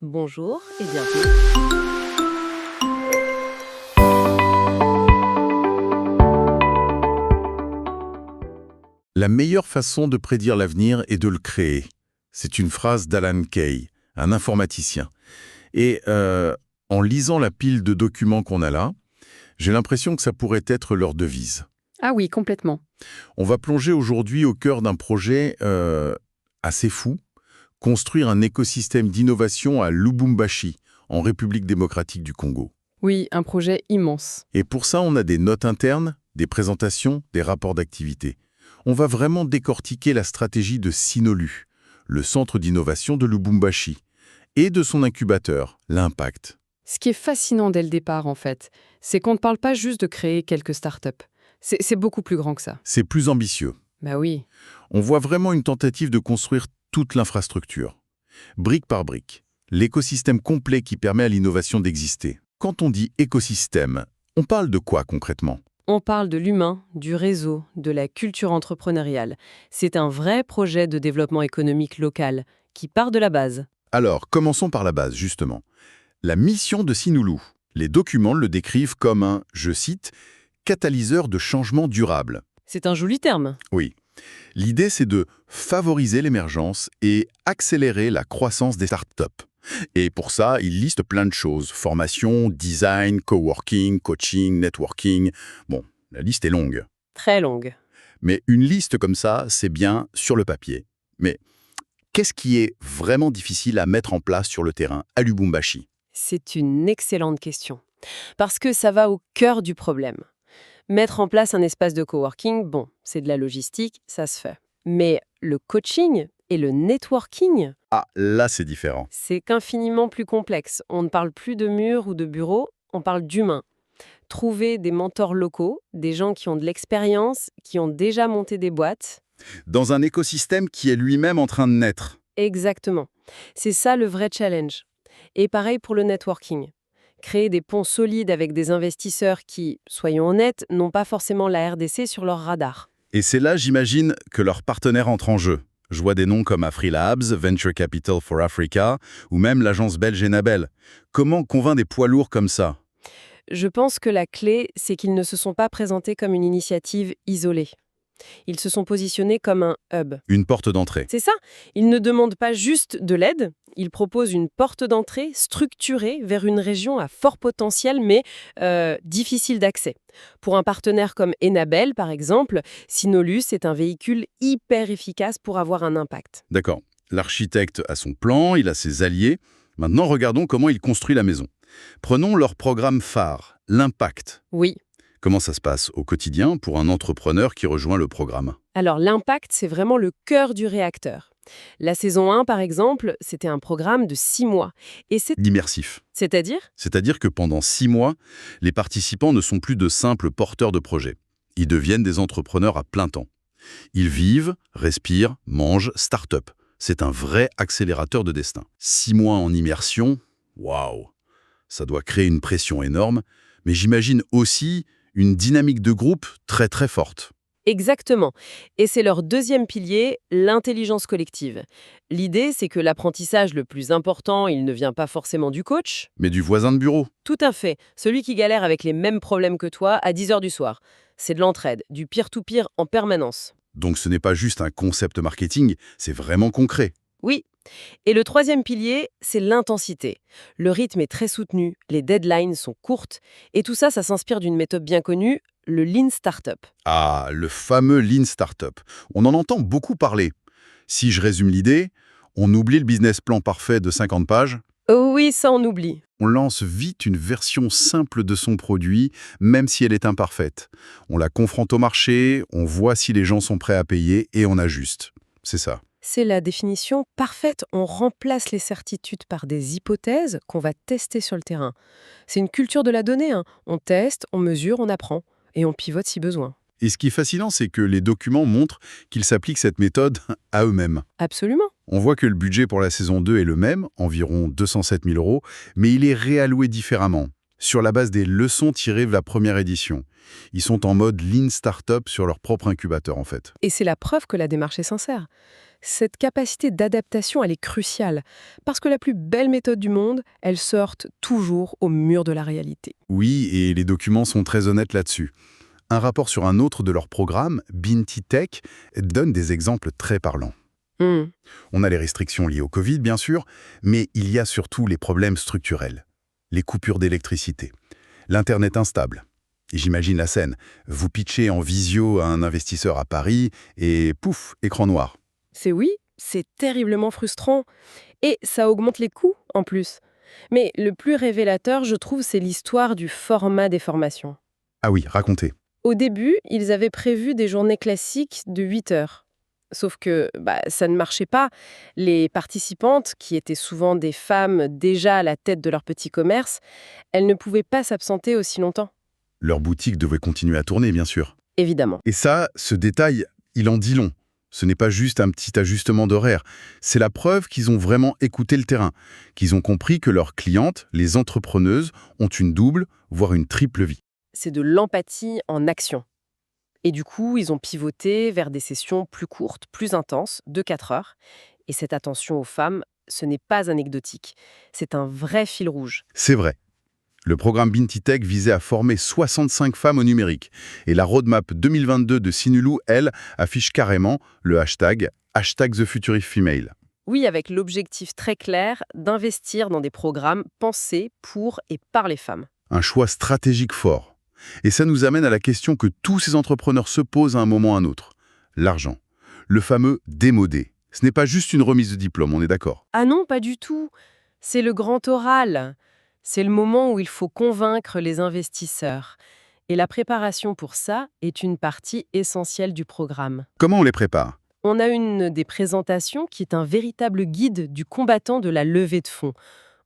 Bonjour et bienvenue. La meilleure façon de prédire l'avenir est de le créer. C'est une phrase d'Alan Kay, un informaticien. Et en lisant la pile de documents qu'on a là, j'ai l'impression que ça pourrait être leur devise. Ah oui, complètement. On va plonger aujourd'hui au cœur d'un projet assez fou, construire un écosystème d'innovation à Lubumbashi, en République démocratique du Congo. Oui, un projet immense. Et pour ça, on a des notes internes, des présentations, des rapports d'activité. On va vraiment décortiquer la stratégie de Sinolu, le centre d'innovation de Lubumbashi, et de son incubateur, l'Impact. Ce qui est fascinant dès le départ, en fait, c'est qu'on ne parle pas juste de créer quelques startups. C'est beaucoup plus grand que ça. C'est plus ambitieux. Bah oui. On voit vraiment une tentative de construire toute l'infrastructure, brique par brique, l'écosystème complet qui permet à l'innovation d'exister. Quand on dit écosystème, on parle de quoi concrètement ? On parle de l'humain, du réseau, de la culture entrepreneuriale. C'est un vrai projet de développement économique local qui part de la base. Alors, commençons par la base, justement. La mission de Sinulu. Les documents le décrivent comme un, je cite, « catalyseur de changement durable ». C'est un joli terme. Oui. L'idée, c'est de favoriser l'émergence et accélérer la croissance des startups. Et pour ça, il liste plein de choses. Formation, design, coworking, coaching, networking. Bon, la liste est longue. Très longue. Mais une liste comme ça, c'est bien sur le papier. Mais qu'est-ce qui est vraiment difficile à mettre en place sur le terrain à Lubumbashi ? C'est une excellente question. Parce que ça va au cœur du problème. Mettre en place un espace de coworking, bon, c'est de la logistique, ça se fait. Mais le coaching et le networking, Ah, là, c'est différent. c'est qu'infiniment plus complexe. On ne parle plus de murs ou de bureaux, on parle d'humains. Trouver des mentors locaux, des gens qui ont de l'expérience, qui ont déjà monté des boîtes. Dans un écosystème qui est lui-même en train de naître. Exactement. C'est ça le vrai challenge. Et pareil pour le networking. Créer des ponts solides avec des investisseurs qui, soyons honnêtes, n'ont pas forcément la RDC sur leur radar. Et c'est là, j'imagine, que leurs partenaires entrent en jeu. Je vois des noms comme AfriLabs, Venture Capital for Africa, ou même l'agence belge Enabel. Comment convainc des poids lourds comme ça ? Je pense que la clé, c'est qu'ils ne se sont pas présentés comme une initiative isolée. Ils se sont positionnés comme un hub. Une porte d'entrée. C'est ça. Ils ne demandent pas juste de l'aide, ils proposent une porte d'entrée structurée vers une région à fort potentiel mais difficile d'accès. Pour un partenaire comme Enabel, par exemple, Sinolus est un véhicule hyper efficace pour avoir un impact. D'accord. L'architecte a son plan, il a ses alliés. Maintenant, regardons comment il construit la maison. Prenons leur programme phare, l'Impact. Oui. Comment ça se passe au quotidien pour un entrepreneur qui rejoint le programme ? Alors l'impact, c'est vraiment le cœur du réacteur. La saison 1, par exemple, c'était un programme de 6 mois. Et L'immersif. c'est-à-dire C'est-à-dire que pendant 6 mois, les participants ne sont plus de simples porteurs de projets. Ils deviennent des entrepreneurs à plein temps. Ils vivent, respirent, mangent, start-up. C'est un vrai accélérateur de destin. 6 mois en immersion, waouh! Ça doit créer une pression énorme, mais j'imagine aussi une dynamique de groupe très très forte. Exactement. Et c'est leur deuxième pilier, l'intelligence collective. L'idée, c'est que l'apprentissage le plus important, il ne vient pas forcément du coach. Mais du voisin de bureau. Tout à fait. Celui qui galère avec les mêmes problèmes que toi à 10 heures du soir. C'est de l'entraide, du peer-to-peer en permanence. Donc ce n'est pas juste un concept marketing, c'est vraiment concret. Oui. Et le troisième pilier, c'est l'intensité. Le rythme est très soutenu, les deadlines sont courtes, et tout ça, ça s'inspire d'une méthode bien connue, le Lean Startup. Ah, le fameux Lean Startup. On en entend beaucoup parler. Si je résume l'idée, on oublie le business plan parfait de 50 pages, Oh oui, ça on oublie. on lance vite une version simple de son produit, même si elle est imparfaite. On la confronte au marché, on voit si les gens sont prêts à payer et on ajuste. C'est ça. C'est la définition parfaite. On remplace les certitudes par des hypothèses qu'on va tester sur le terrain. C'est une culture de la donnée, hein. On teste, on mesure, on apprend. Et on pivote si besoin. Et ce qui est fascinant, c'est que les documents montrent qu'ils s'appliquent cette méthode à eux-mêmes. Absolument. On voit que le budget pour la saison 2 est le même, environ 207 000 €, mais il est réalloué différemment, sur la base des leçons tirées de la première édition. Ils sont en mode Lean Startup sur leur propre incubateur, en fait. Et c'est la preuve que la démarche est sincère. Cette capacité d'adaptation, elle est cruciale, parce que la plus belle méthode du monde, elle se heurte toujours au mur de la réalité. Oui, et les documents sont très honnêtes là-dessus. Un rapport sur un autre de leurs programmes, Binti Tech, donne des exemples très parlants. Hmm. On a les restrictions liées au Covid, bien sûr, mais il y a surtout les problèmes structurels. Les coupures d'électricité, l'Internet instable. Et j'imagine la scène. Vous pitchez en visio à un investisseur à Paris et pouf, écran noir. C'est terriblement frustrant. Et ça augmente les coûts, en plus. Mais le plus révélateur, je trouve, c'est l'histoire du format des formations. Ah oui, racontez. Au début, ils avaient prévu des journées classiques de 8 heures. Sauf que ça ne marchait pas. Les participantes, qui étaient souvent des femmes déjà à la tête de leur petit commerce, elles ne pouvaient pas s'absenter aussi longtemps, Leur boutique devait continuer à tourner, bien sûr. évidemment. Et ça, ce détail, il en dit long. Ce n'est pas juste un petit ajustement d'horaire. C'est la preuve qu'ils ont vraiment écouté le terrain, qu'ils ont compris que leurs clientes, les entrepreneuses, ont une double, voire une triple vie. C'est de l'empathie en action. Et du coup, ils ont pivoté vers des sessions plus courtes, plus intenses, de 4 heures. Et cette attention aux femmes, ce n'est pas anecdotique. C'est un vrai fil rouge. C'est vrai. Le programme Bintitech visait à former 65 femmes au numérique. Et la roadmap 2022 de Sinulou, elle, affiche carrément le hashtag #TheFutureFemale. Oui, avec l'objectif très clair d'investir dans des programmes pensés pour et par les femmes. Un choix stratégique fort. Et ça nous amène à la question que tous ces entrepreneurs se posent à un moment ou à un autre. L'argent. Le fameux démodé. Ce n'est pas juste une remise de diplôme, on est d'accord. Ah non, pas du tout. C'est le grand oral. C'est le moment où il faut convaincre les investisseurs. Et la préparation pour ça est une partie essentielle du programme. Comment on les prépare? On a une des présentations qui est un véritable guide du combattant de la levée de fonds.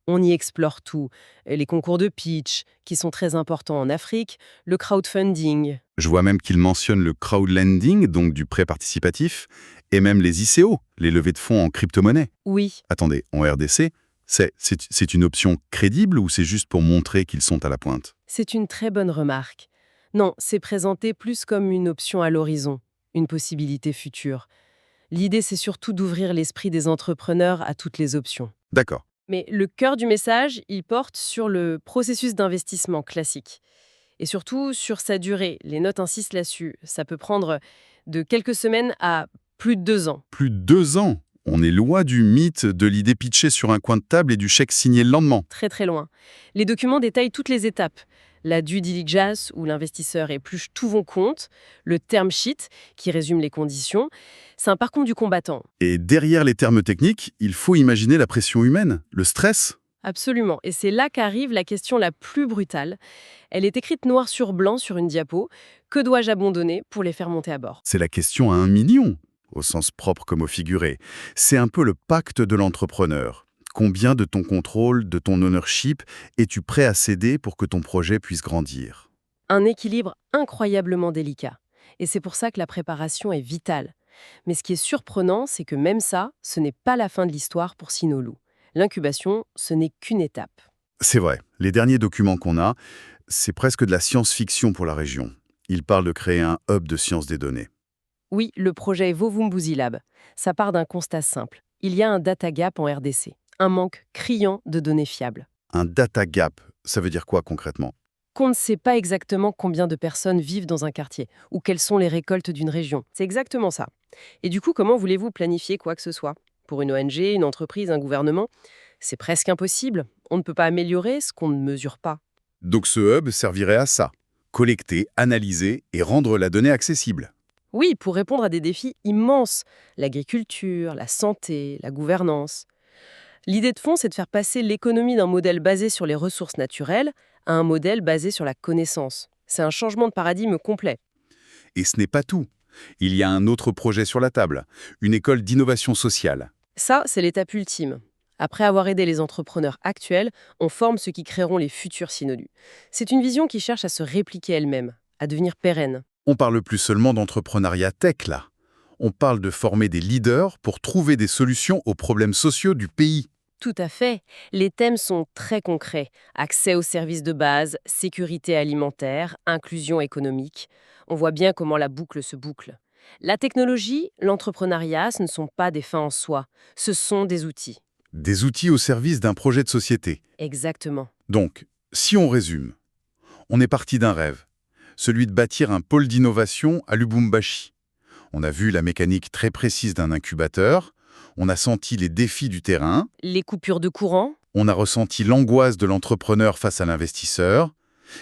On y explore tout. Les concours de pitch, qui sont très importants en Afrique, le crowdfunding. Je vois même qu'ils mentionnent le crowdlending, donc du prêt participatif, et même les ICO, les levées de fonds en crypto-monnaie. Oui, Attendez, en RDC, c'est une option crédible ou c'est juste pour montrer qu'ils sont à la pointe? c'est une très bonne remarque. Non, c'est présenté plus comme une option à l'horizon, une possibilité future. L'idée, c'est surtout d'ouvrir l'esprit des entrepreneurs à toutes les options. D'accord. Mais le cœur du message, il porte sur le processus d'investissement classique. Et surtout sur sa durée. Les notes insistent là-dessus. Ça peut prendre de quelques semaines à plus de 2 ans. Plus de 2 ans. On est loin du mythe de l'idée pitchée sur un coin de table et du chèque signé le lendemain. Très très loin. Les documents détaillent toutes les étapes. La due diligence, où l'investisseur épluche tous vos comptes, le term sheet, qui résume les conditions. C'est un parcours du combattant. Et derrière les termes techniques, il faut imaginer la pression humaine, le stress. Absolument. Et c'est là qu'arrive la question la plus brutale. Elle est écrite noir sur blanc sur une diapo. Que dois-je abandonner pour les faire monter à bord? C'est la question à 1 million, au sens propre comme au figuré. C'est un peu le pacte de l'entrepreneur. Combien de ton contrôle, de ton ownership, es-tu prêt à céder pour que ton projet puisse grandir? Un équilibre incroyablement délicat. Et c'est pour ça que la préparation est vitale. Mais ce qui est surprenant, c'est que même ça, ce n'est pas la fin de l'histoire pour Sinolou. L'incubation, ce n'est qu'une étape. C'est vrai, les derniers documents qu'on a, c'est presque de la science-fiction pour la région. Ils parlent de créer un hub de sciences des données. Oui, le projet Vovumbuzi Lab. Ça part d'un constat simple. Il y a un data gap en RDC. Un manque criant de données fiables. Un data gap, ça veut dire quoi concrètement? Qu'on ne sait pas exactement combien de personnes vivent dans un quartier ou quelles sont les récoltes d'une région. C'est exactement ça. Et du coup, comment voulez-vous planifier quoi que ce soit? Pour une ONG, une entreprise, un gouvernement? C'est presque impossible. On ne peut pas améliorer ce qu'on ne mesure pas. Donc ce hub servirait à ça. Collecter, analyser et rendre la donnée accessible. Oui, pour répondre à des défis immenses. L'agriculture, la santé, la gouvernance. L'idée de fond, c'est de faire passer l'économie d'un modèle basé sur les ressources naturelles à un modèle basé sur la connaissance. C'est un changement de paradigme complet. Et ce n'est pas tout. Il y a un autre projet sur la table, une école d'innovation sociale. Ça, c'est l'étape ultime. Après avoir aidé les entrepreneurs actuels, on forme ceux qui créeront les futurs Sinolus. C'est une vision qui cherche à se répliquer elle-même, à devenir pérenne. On parle plus seulement d'entrepreneuriat tech là. On parle de former des leaders pour trouver des solutions aux problèmes sociaux du pays. Tout à fait. Les thèmes sont très concrets. Accès aux services de base, sécurité alimentaire, inclusion économique. On voit bien comment la boucle se boucle. La technologie, l'entrepreneuriat, ce ne sont pas des fins en soi, ce sont des outils. Des outils au service d'un projet de société. Exactement. Donc, si on résume, on est parti d'un rêve, celui de bâtir un pôle d'innovation à Lubumbashi. On a vu la mécanique très précise d'un incubateur, on a senti les défis du terrain, Les coupures de courant. on a ressenti l'angoisse de l'entrepreneur face à l'investisseur,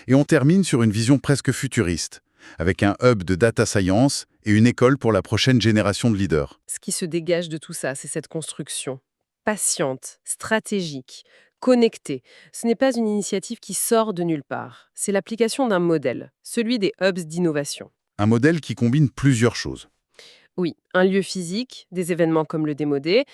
et on termine sur une vision presque futuriste, avec un hub de data science et une école pour la prochaine génération de leaders. Ce qui se dégage de tout ça, c'est cette construction. Patiente, stratégique, connectée. Ce n'est pas une initiative qui sort de nulle part. C'est l'application d'un modèle, celui des hubs d'innovation. Un modèle qui combine plusieurs choses. Oui, un lieu physique, des événements comme le Démodé,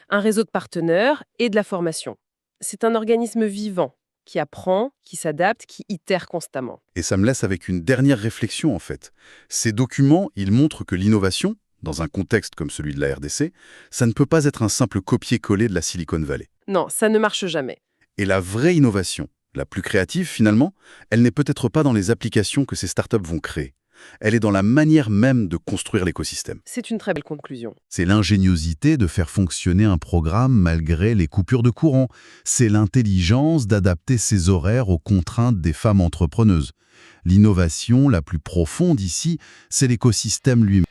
un réseau de partenaires et de la formation. C'est un organisme vivant qui apprend, qui s'adapte, qui itère constamment. Et ça me laisse avec une dernière réflexion en fait. Ces documents, ils montrent que l'innovation, dans un contexte comme celui de la RDC, ça ne peut pas être un simple copier-coller de la Silicon Valley. Non, ça ne marche jamais. Et la vraie innovation, la plus créative finalement, elle n'est peut-être pas dans les applications que ces startups vont créer. Elle est dans la manière même de construire l'écosystème. C'est une très belle conclusion. C'est l'ingéniosité de faire fonctionner un programme malgré les coupures de courant. C'est l'intelligence d'adapter ses horaires aux contraintes des femmes entrepreneuses. L'innovation la plus profonde ici, c'est l'écosystème lui-même.